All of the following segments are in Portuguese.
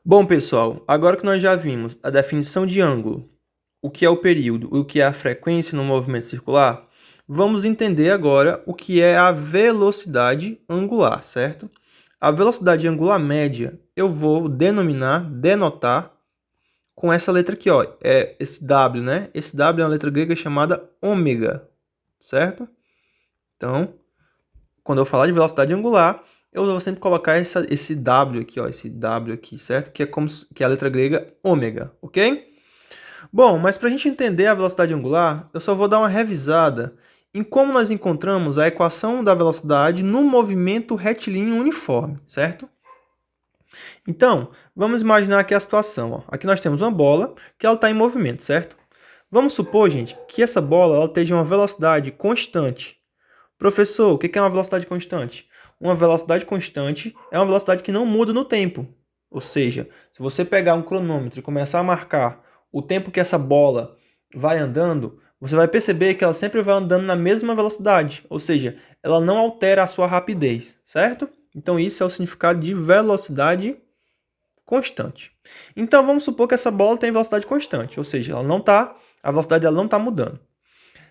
Bom, pessoal, agora que nós já vimos a definição de ângulo, o que é o período e o que é a frequência no movimento circular, vamos entender agora o que é a velocidade angular, certo? A velocidade angular média eu vou denotar com essa letra aqui, ó, é esse W, né? Esse W é uma letra grega chamada ômega, certo? Então, quando eu falar de velocidade angular, eu vou sempre colocar esse W aqui, ó, esse W aqui, certo? Que é que é a letra grega ômega, ok? Bom, mas para a gente entender a velocidade angular, eu só vou dar uma revisada em como nós encontramos a equação da velocidade no movimento retilíneo uniforme, certo? Então, vamos imaginar aqui a situação. Ó. Aqui nós temos uma bola que ela está em movimento, certo? Vamos supor, gente, que essa bola ela esteja uma velocidade constante. Professor, o que é uma velocidade constante? Uma velocidade constante é uma velocidade que não muda no tempo. Ou seja, se você pegar um cronômetro e começar a marcar o tempo que essa bola vai andando, você vai perceber que ela sempre vai andando na mesma velocidade. Ou seja, ela não altera a sua rapidez, certo? Então isso é o significado de velocidade constante. Então vamos supor que essa bola tem velocidade constante, ou seja, a velocidade dela não está mudando.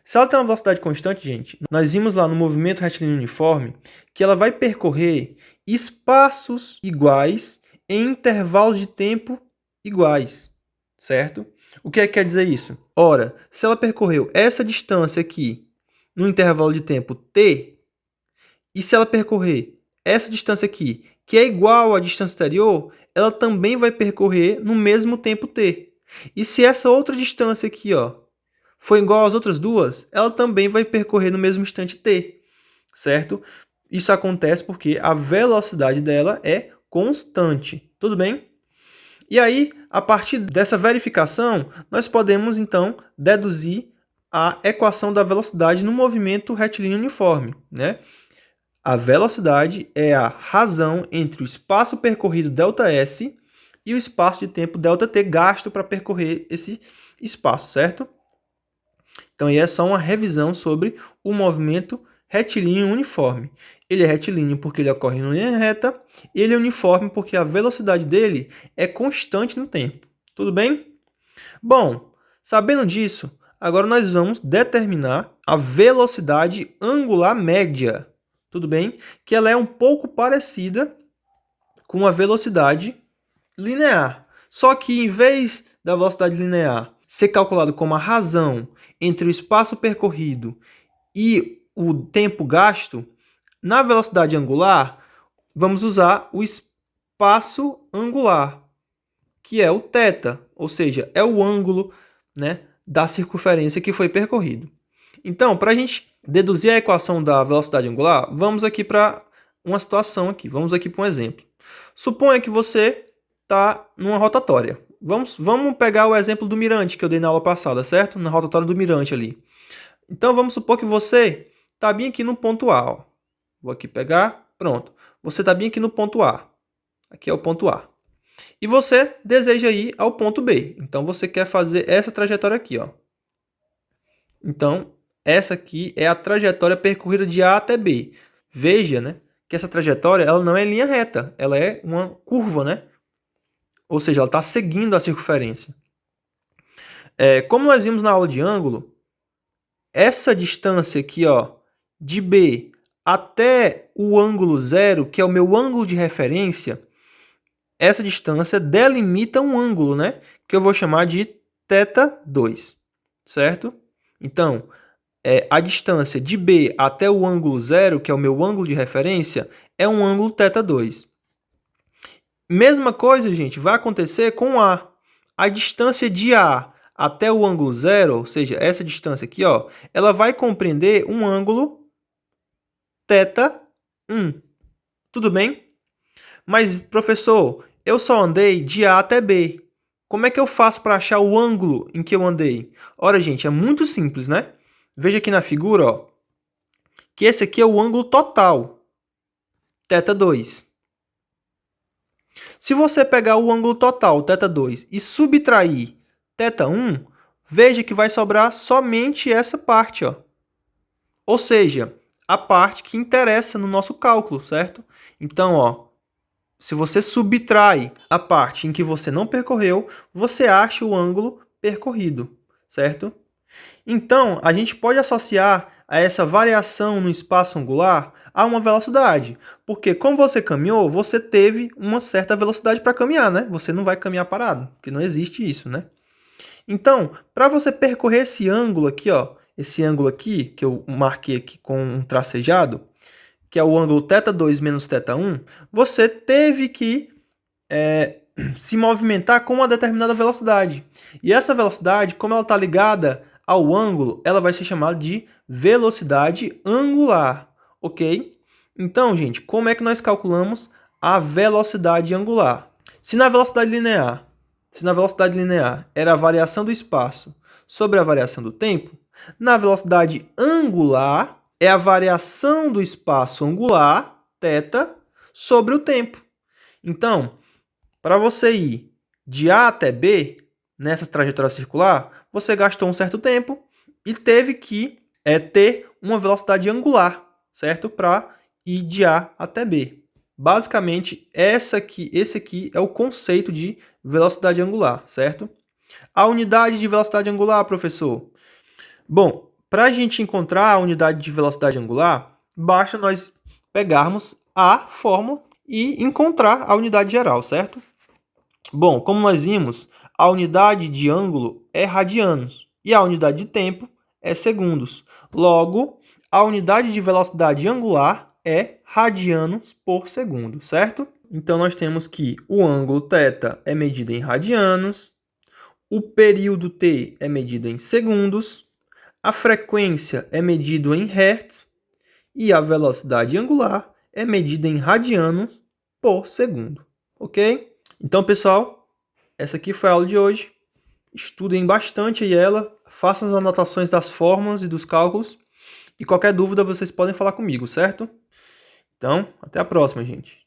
Se ela tem uma velocidade constante, gente, nós vimos lá no movimento retilíneo uniforme que ela vai percorrer espaços iguais em intervalos de tempo iguais, certo? O que é que quer dizer isso? Ora, se ela percorreu essa distância aqui no intervalo de tempo t, e se ela percorrer essa distância aqui, que é igual à distância anterior, ela também vai percorrer no mesmo tempo t. E se essa outra distância aqui, ó, for igual às outras duas, ela também vai percorrer no mesmo instante t, certo? Isso acontece porque a velocidade dela é constante, tudo bem? E aí, a partir dessa verificação, nós podemos então deduzir a equação da velocidade no movimento retilíneo uniforme, né? A velocidade é a razão entre o espaço percorrido ΔS e o espaço de tempo ΔT gasto para percorrer esse espaço, certo? Então, aí é só uma revisão sobre o movimento retilíneo uniforme. Ele é retilíneo porque ele ocorre em linha reta, e ele é uniforme porque a velocidade dele é constante no tempo. Tudo bem? Bom, sabendo disso, agora nós vamos determinar a velocidade angular média. Tudo bem? Que ela é um pouco parecida com a velocidade linear. Só que em vez da velocidade linear ser calculado como a razão entre o espaço percorrido e o tempo gasto, na velocidade angular, vamos usar o espaço angular, que é o θ, ou seja, é o ângulo, né, da circunferência que foi percorrido. Então, para a gente deduzir a equação da velocidade angular, vamos aqui para uma situação aqui, vamos aqui para um exemplo. Suponha que você está numa rotatória. Vamos pegar o exemplo do mirante que eu dei na aula passada, certo? Na rotatória do mirante ali. Então, vamos supor que você está bem aqui no ponto A. Ó. Vou aqui pegar, pronto. Você está bem aqui no ponto A. Aqui é o ponto A. E você deseja ir ao ponto B. Então, você quer fazer essa trajetória aqui. Ó. Então, essa aqui é a trajetória percorrida de A até B. Veja, né, que essa trajetória ela não é linha reta, ela é uma curva, né? Ou seja, ela está seguindo a circunferência. Como nós vimos na aula de ângulo, essa distância aqui, ó, de B até o ângulo zero, que é o meu ângulo de referência, essa distância delimita um ângulo, né? Que eu vou chamar de θ2, certo? Então, a distância de B até o ângulo zero, que é o meu ângulo de referência, é um ângulo θ2. Mesma coisa, gente, vai acontecer com A. A distância de A até o ângulo zero, ou seja, essa distância aqui, ó, ela vai compreender um ângulo θ1. Tudo bem? Mas, professor, eu só andei de A até B. Como é que eu faço para achar o ângulo em que eu andei? Ora, gente, é muito simples, né? Veja aqui na figura, ó, que esse aqui é o ângulo total, θ2. Se você pegar o ângulo total, θ2, e subtrair θ1, veja que vai sobrar somente essa parte, ó. Ou seja, a parte que interessa no nosso cálculo, certo? Então, ó, se você subtrai a parte em que você não percorreu, você acha o ângulo percorrido, certo? Então, a gente pode associar a essa variação no espaço angular a uma velocidade, porque como você caminhou, você teve uma certa velocidade para caminhar, né? Você não vai caminhar parado, porque não existe isso, né? Então, para você percorrer esse ângulo aqui, ó, esse ângulo aqui, que eu marquei aqui com um tracejado, que é o ângulo θ2 menos θ1, você teve que se movimentar com uma determinada velocidade. E essa velocidade, como ela está ligada ao ângulo, ela vai ser chamada de velocidade angular, ok? Então, gente, como é que nós calculamos a velocidade angular? Se na velocidade linear era a variação do espaço sobre a variação do tempo, na velocidade angular é a variação do espaço angular, θ, sobre o tempo. Então, para você ir de A até B, nessa trajetória circular, você gastou um certo tempo e teve que ter uma velocidade angular, certo? Para ir de A até B. Basicamente, esse aqui é o conceito de velocidade angular, certo? A unidade de velocidade angular, professor? Bom, para a gente encontrar a unidade de velocidade angular, basta nós pegarmos a fórmula e encontrar a unidade geral, certo? Bom, como nós vimos, a unidade de ângulo é radianos e a unidade de tempo é segundos. Logo, a unidade de velocidade angular é radianos por segundo, certo? Então, nós temos que o ângulo θ é medido em radianos, o período t é medido em segundos, a frequência é medida em hertz e a velocidade angular é medida em radianos por segundo, ok? Então, pessoal, essa aqui foi a aula de hoje. Estudem bastante aí ela, façam as anotações das fórmulas e dos cálculos. E qualquer dúvida vocês podem falar comigo, certo? Então, até a próxima, gente.